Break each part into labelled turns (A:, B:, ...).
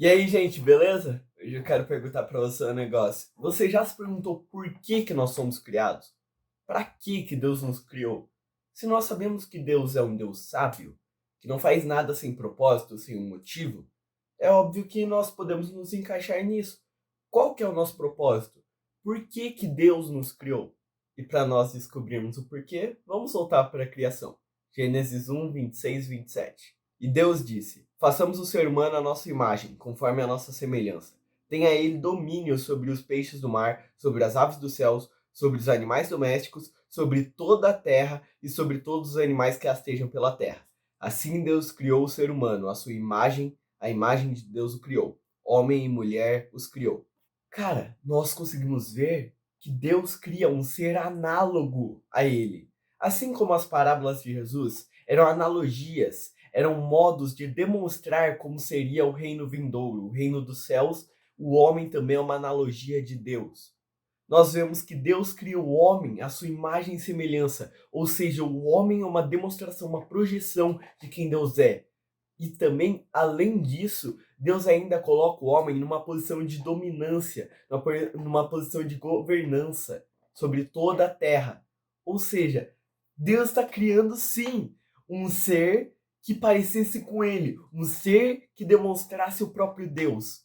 A: E aí, gente, beleza? Hoje eu quero perguntar para você um negócio. Você já se perguntou por que que nós somos criados? Para que Deus nos criou? Se nós sabemos que Deus é um Deus sábio, que não faz nada sem propósito, sem um motivo, é óbvio que nós podemos nos encaixar nisso. Qual que é o nosso propósito? Por que Deus nos criou? E para nós descobrirmos o porquê, vamos voltar para a criação. Gênesis 1, 26, 27. E Deus disse: façamos o ser humano à nossa imagem, conforme a nossa semelhança. Tenha ele domínio sobre os peixes do mar, sobre as aves dos céus, sobre os animais domésticos, sobre toda a terra e sobre todos os animais que rastejam pela terra. Assim Deus criou o ser humano, à sua imagem, a imagem de Deus o criou. Homem e mulher os criou. Cara, nós conseguimos ver que Deus cria um ser análogo a ele. Assim como as parábolas de Jesus eram analogias, eram modos de demonstrar como seria o reino vindouro, o reino dos céus, o homem também é uma analogia de Deus. Nós vemos que Deus cria o homem à sua imagem e semelhança, ou seja, o homem é uma demonstração, uma projeção de quem Deus é. E também, além disso, Deus ainda coloca o homem numa posição de dominância, numa posição de governança sobre toda a terra. Ou seja, Deus está criando sim um ser que parecesse com ele, um ser que demonstrasse o próprio Deus.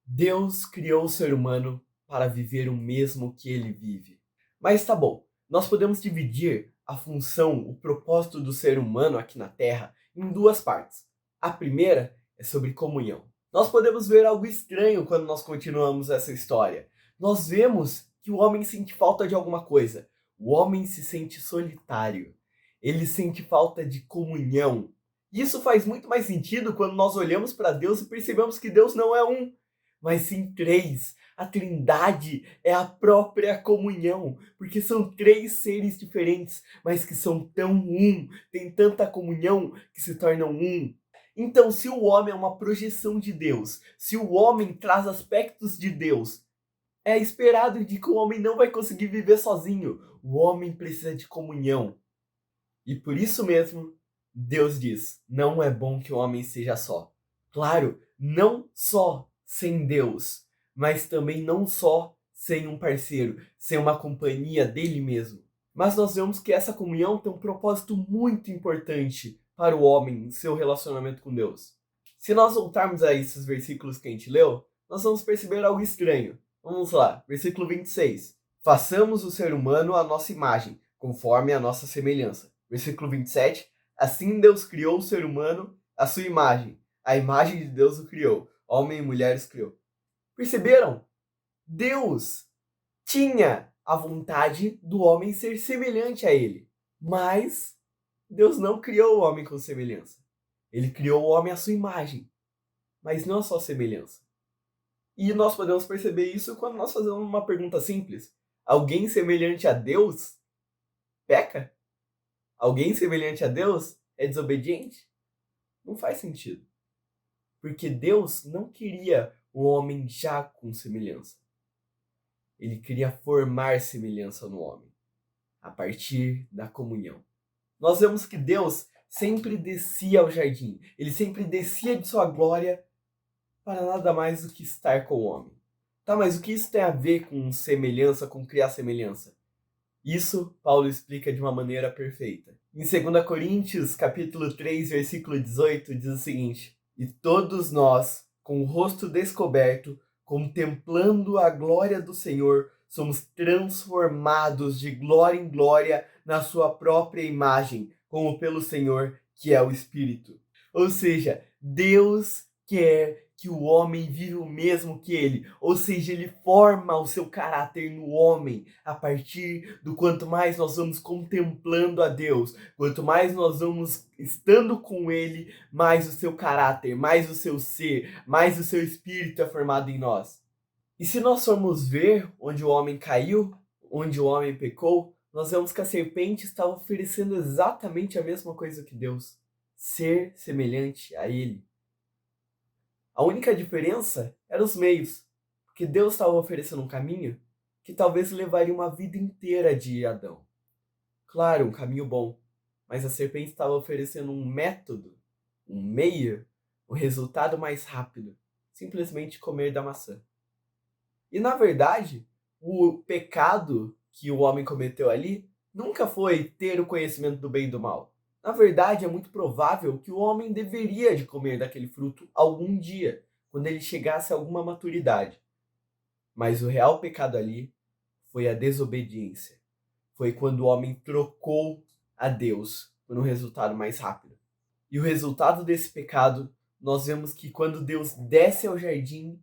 A: Deus criou o ser humano para viver o mesmo que ele vive. Mas tá bom, nós podemos dividir a função, o propósito do ser humano aqui na Terra em duas partes. A primeira é sobre comunhão. Nós podemos ver algo estranho quando nós continuamos essa história. Nós vemos que o homem sente falta de alguma coisa. O homem se sente solitário. Ele sente falta de comunhão. Isso faz muito mais sentido quando nós olhamos para Deus e percebemos que Deus não é um, mas sim três. A Trindade é a própria comunhão, porque são três seres diferentes, mas que são tão um, tem tanta comunhão que se tornam um. Então, se o homem é uma projeção de Deus, se o homem traz aspectos de Deus, é esperado de que o homem não vai conseguir viver sozinho. O homem precisa de comunhão. E por isso mesmo, Deus diz: não é bom que o homem seja só. Claro, não só sem Deus, mas também não só sem um parceiro, sem uma companhia dele mesmo. Mas nós vemos que essa comunhão tem um propósito muito importante para o homem em seu relacionamento com Deus. Se nós voltarmos a esses versículos que a gente leu, nós vamos perceber algo estranho. Vamos lá, versículo 26. Façamos o ser humano à nossa imagem, conforme a nossa semelhança. Versículo 27. Assim Deus criou o ser humano à sua imagem. A imagem de Deus o criou. Homem e mulher os criou. Perceberam? Deus tinha a vontade do homem ser semelhante a ele. Mas Deus não criou o homem com semelhança. Ele criou o homem à sua imagem, mas não à sua semelhança. E nós podemos perceber isso quando nós fazemos uma pergunta simples. Alguém semelhante a Deus peca? Alguém semelhante a Deus é desobediente? Não faz sentido. Porque Deus não queria o homem já com semelhança. Ele queria formar semelhança no homem, a partir da comunhão. Nós vemos que Deus sempre descia ao jardim. Ele sempre descia de sua glória para nada mais do que estar com o homem. Tá, mas o que isso tem a ver com semelhança, com criar semelhança? Isso Paulo explica de uma maneira perfeita. Em 2 Coríntios, capítulo 3, versículo 18, diz o seguinte: e todos nós, com o rosto descoberto, contemplando a glória do Senhor, somos transformados de glória em glória na sua própria imagem, como pelo Senhor, que é o Espírito. Ou seja, Deus quer que o homem viva o mesmo que ele, ou seja, ele forma o seu caráter no homem a partir do quanto mais nós vamos contemplando a Deus, quanto mais nós vamos estando com ele, mais o seu caráter, mais o seu ser, mais o seu espírito é formado em nós. E se nós formos ver onde o homem caiu, onde o homem pecou, nós vemos que a serpente estava oferecendo exatamente a mesma coisa que Deus, ser semelhante a ele. A única diferença eram os meios, porque Deus estava oferecendo um caminho que talvez levaria uma vida inteira de Adão. Claro, um caminho bom, mas a serpente estava oferecendo um método, um meio, um resultado mais rápido. simplesmente comer da maçã. E na verdade, o pecado que o homem cometeu ali nunca foi ter o conhecimento do bem e do mal. Na verdade, é muito provável que o homem deveria de comer daquele fruto algum dia, quando ele chegasse a alguma maturidade. Mas o real pecado ali foi a desobediência. Foi quando o homem trocou a Deus por um resultado mais rápido. E o resultado desse pecado, nós vemos que quando Deus desce ao jardim,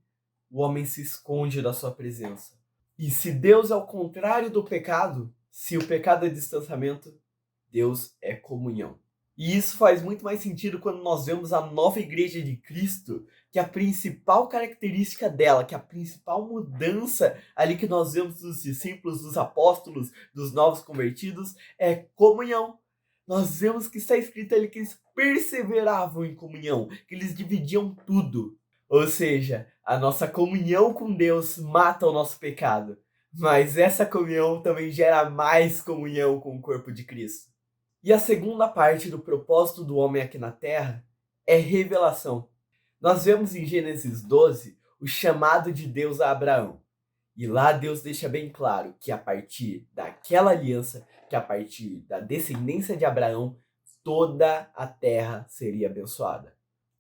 A: o homem se esconde da sua presença. E se Deus é o contrário do pecado, se o pecado é distanciamento, Deus é comunhão. E isso faz muito mais sentido quando nós vemos a nova igreja de Cristo, que a principal característica dela, que a principal mudança ali que nós vemos dos discípulos, dos apóstolos, dos novos convertidos, é comunhão. Nós vemos que está escrito ali que eles perseveravam em comunhão, que eles dividiam tudo. Ou seja, a nossa comunhão com Deus mata o nosso pecado, mas essa comunhão também gera mais comunhão com o corpo de Cristo. E a segunda parte do propósito do homem aqui na Terra é revelação. Nós vemos em Gênesis 12 o chamado de Deus a Abraão. E lá Deus deixa bem claro que a partir daquela aliança, que a partir da descendência de Abraão, toda a terra seria abençoada.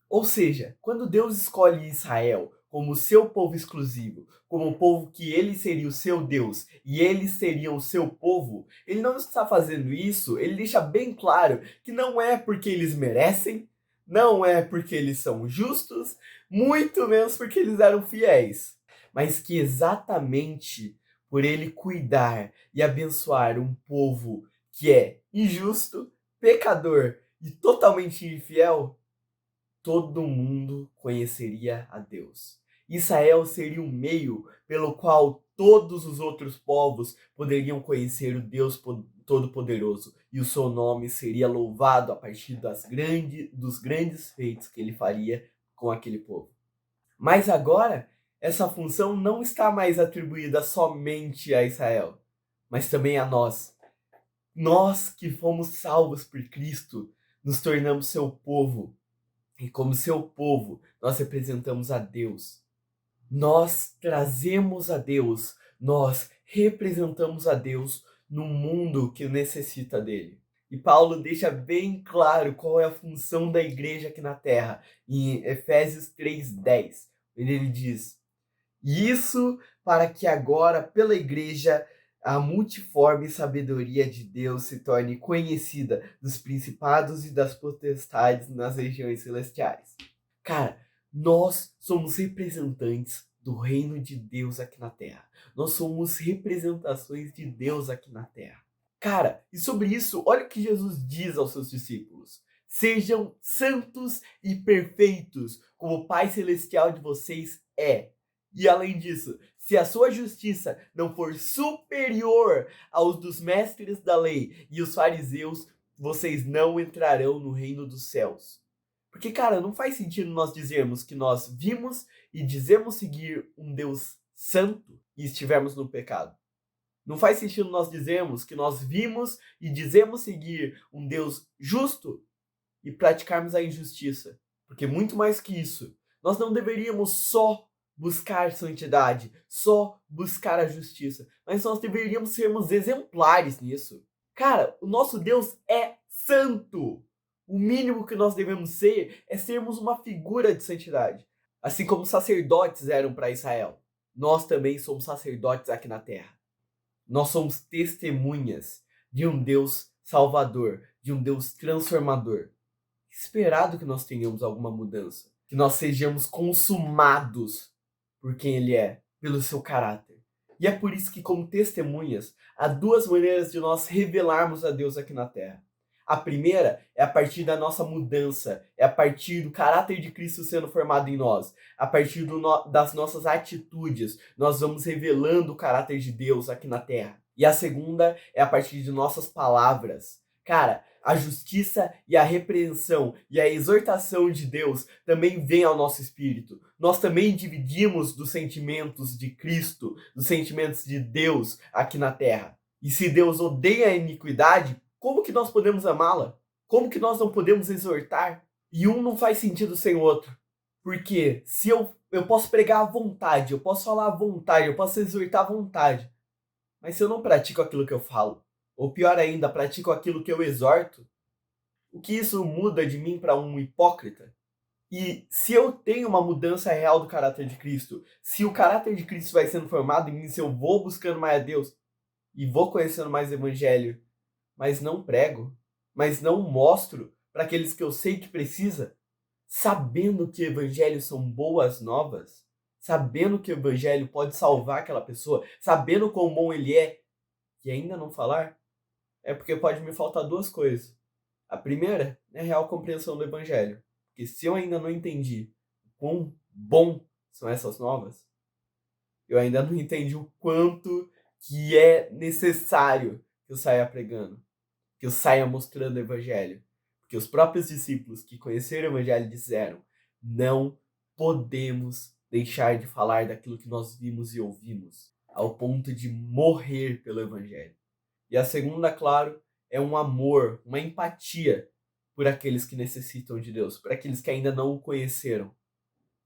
A: Ou seja, quando Deus escolhe Israel como seu povo exclusivo, como o povo que ele seria o seu Deus e eles seriam o seu povo, ele não está fazendo isso, ele deixa bem claro que não é porque eles merecem, não é porque eles são justos, muito menos porque eles eram fiéis, mas que exatamente por ele cuidar e abençoar um povo que é injusto, pecador e totalmente infiel, todo mundo conheceria a Deus. Israel seria um meio pelo qual todos os outros povos poderiam conhecer o Deus Todo-Poderoso e o seu nome seria louvado a partir dos grandes feitos que ele faria com aquele povo. Mas agora, essa função não está mais atribuída somente a Israel, mas também a nós. Nós que fomos salvos por Cristo, nos tornamos seu povo. E como seu povo, nós representamos a Deus. Nós trazemos a Deus, nós representamos a Deus no mundo que necessita dele. E Paulo deixa bem claro qual é a função da igreja aqui na Terra, em Efésios 3:10. Ele diz: isso para que agora, pela igreja, a multiforme sabedoria de Deus se torne conhecida dos principados e das potestades nas regiões celestiais. Cara, nós somos representantes do reino de Deus aqui na Terra. Nós somos representações de Deus aqui na Terra. Cara, e sobre isso, olha o que Jesus diz aos seus discípulos. Sejam santos e perfeitos, como o Pai Celestial de vocês é. E além disso, se a sua justiça não for superior aos dos mestres da lei e os fariseus, vocês não entrarão no reino dos céus. Porque, cara, não faz sentido nós dizermos que nós vimos e dizemos seguir um Deus santo e estivermos no pecado. Não faz sentido nós dizermos que nós vimos e dizemos seguir um Deus justo e praticarmos a injustiça. Porque muito mais que isso, nós não deveríamos só buscar santidade, só buscar a justiça, mas nós deveríamos sermos exemplares nisso. Cara, o nosso Deus é santo. O mínimo que nós devemos ser é sermos uma figura de santidade. Assim como os sacerdotes eram para Israel, nós também somos sacerdotes aqui na terra. Nós somos testemunhas de um Deus salvador, de um Deus transformador. Esperado que nós tenhamos alguma mudança, que nós sejamos consumados por quem ele é, pelo seu caráter. E é por isso que, como testemunhas, há duas maneiras de nós revelarmos a Deus aqui na Terra. A primeira é a partir da nossa mudança, é a partir do caráter de Cristo sendo formado em nós, a partir das nossas atitudes, nós vamos revelando o caráter de Deus aqui na Terra. E a segunda é a partir de nossas palavras. Cara, a justiça e a repreensão e a exortação de Deus também vem ao nosso espírito. Nós também dividimos dos sentimentos de Cristo, dos sentimentos de Deus aqui na terra. E se Deus odeia a iniquidade, como que nós podemos amá-la? Como que nós não podemos exortar? E um não faz sentido sem o outro. Porque se eu Eu posso pregar à vontade, eu posso falar à vontade, eu posso exortar à vontade. Mas se eu não pratico aquilo que eu falo, ou pior ainda, pratico aquilo que eu exorto, o que isso muda de mim para um hipócrita? E se eu tenho uma mudança real do caráter de Cristo, se o caráter de Cristo vai sendo formado em mim, se eu vou buscando mais a Deus e vou conhecendo mais o Evangelho, mas não prego, mas não mostro para aqueles que eu sei que precisa, sabendo que o Evangelho são boas novas, sabendo que o Evangelho pode salvar aquela pessoa, sabendo quão bom ele é, e ainda não falar, é porque pode me faltar duas coisas. A primeira é a real compreensão do Evangelho. Porque se eu ainda não entendi o quão bom são essas novas, eu ainda não entendi o quanto que é necessário que eu saia pregando, que eu saia mostrando o Evangelho. Porque os próprios discípulos que conheceram o Evangelho disseram: não podemos deixar de falar daquilo que nós vimos e ouvimos, ao ponto de morrer pelo Evangelho. E a segunda, claro, é um amor, uma empatia por aqueles que necessitam de Deus, por aqueles que ainda não o conheceram.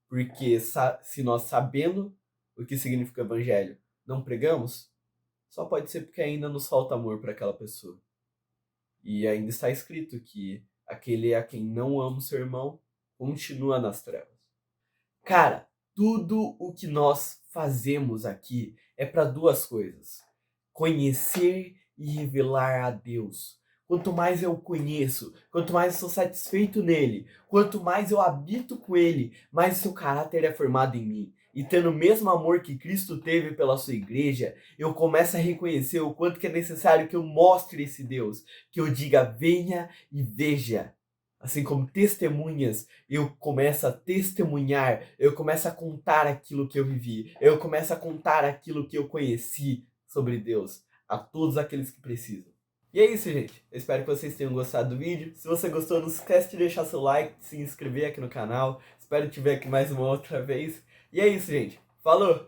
A: Porque se nós, sabendo o que significa o Evangelho, não pregamos, só pode ser porque ainda nos falta amor para aquela pessoa. E ainda está escrito que aquele a quem não ama o seu irmão continua nas trevas. Cara, tudo o que nós fazemos aqui é para duas coisas: conhecer e revelar a Deus. Quanto mais eu conheço, quanto mais eu sou satisfeito nele, quanto mais eu habito com ele, mais o seu caráter é formado em mim. E tendo o mesmo amor que Cristo teve pela sua igreja, eu começo a reconhecer o quanto que é necessário que eu mostre esse Deus, que eu diga: venha e veja. Assim como testemunhas, eu começo a testemunhar, eu começo a contar aquilo que eu vivi, eu começo a contar aquilo que eu conheci sobre Deus a todos aqueles que precisam. E é isso, gente. Eu espero que vocês tenham gostado do vídeo. Se você gostou, não esquece de deixar seu like, de se inscrever aqui no canal. Espero te ver aqui mais uma outra vez. E é isso, gente. Falou!